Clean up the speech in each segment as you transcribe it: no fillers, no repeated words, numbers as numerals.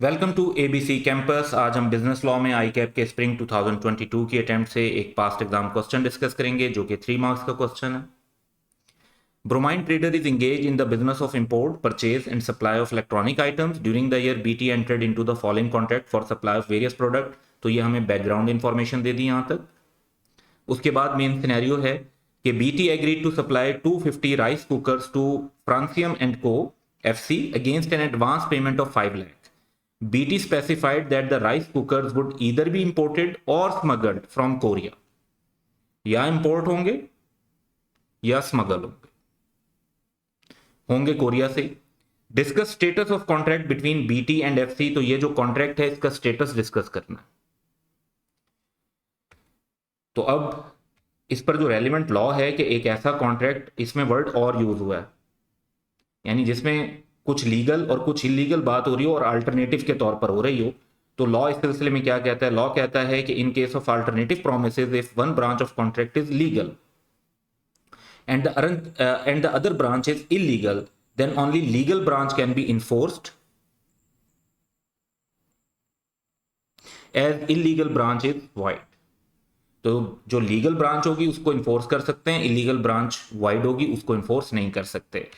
Welcome to ABC campus. आज हम business law में आई कैप के स्प्रिंग 2022 की अटेम्प्ट से एक पास्ट एग्जाम क्वेश्चन डिस्कस करेंगे जो कि 3 मार्क्स का क्वेश्चन है। Bromine trader is engaged in the business of import, purchase and supply of electronic items. During the year BT entered into the following contract for supply of various product। तो ये हमें background information दे दी यहाँ तक। उसके बाद main scenario है कि BT agreed to supply 250 rice cookers to Francium and co FC against an advance payment of 5 lakh। BT specified that the rice cookers would either be imported or smuggled from Korea। या import होंगे या smuggle होंगे Korea से। Discuss status of contract between BT and FC। तो ये जो contract है इसका स्टेटस डिस्कस करना है। तो अब इस पर जो रेलिवेंट लॉ है कि एक ऐसा कॉन्ट्रैक्ट, इसमें वर्ड और यूज हुआ है, यानी जिसमें कुछ लीगल और कुछ इलीगल बात हो रही हो और अल्टरनेटिव के तौर पर हो रही हो। तो लॉ इस सिलसिले में क्या कहता है? लॉ कहता है कि in case of alternative promises, if one branch of contract is legal and the other branch is illegal, then only legal branch can be enforced as illegal branch is void. तो जो legal branch होगी उसको enforce कर सकते हैं, illegal branch wide होगी उसको enforce नहीं कर सकते।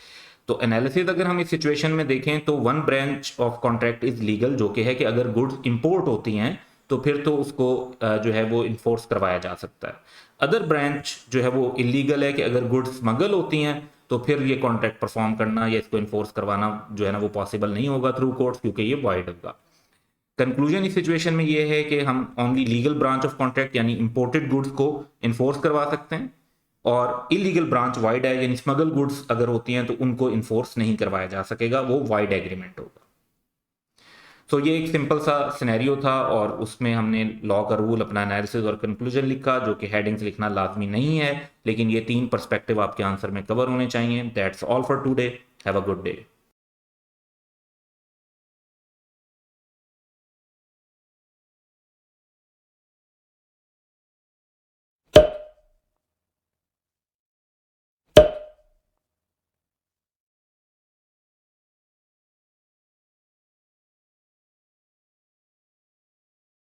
तो एनालिसिस अगर हम इस सिचुएशन में देखें तो one branch of contract is legal, जो कि है कि अगर गुड्स इंपोर्ट होती हैं तो फिर तो उसको जो है वो इन्फोर्स करवाया जा सकता है। अदर ब्रांच जो है वो इलीगल है कि अगर गुड्स स्मगल होती हैं तो फिर ये कॉन्ट्रैक्ट परफॉर्म करना या इसको इन्फोर्स करवाना जो है ना वो पॉसिबल नहीं होगा थ्रू कोर्ट्स, क्योंकि ये वाइड होगा। कंक्लूजन इस सिचुएशन में ये है कि हम only legal branch of contract यानी इंपोर्टेड गुड्स को इन्फोर्स करवा सकते हैं, और इलीगल ब्रांच वाइड है यानी स्मगल गुड्स अगर होती हैं तो उनको इन्फोर्स नहीं करवाया जा सकेगा, वो वाइड एग्रीमेंट होगा। तो ये एक सिंपल सा सिनेरियो था और उसमें हमने लॉ का रूल, अपना एनालिसिस और कंक्लूजन लिखा, जो कि हेडिंग्स लिखना लाजमी नहीं है, लेकिन ये 3 पर्सपेक्टिव आपके आंसर में कवर होने चाहिए। That's all for today. Have a good day.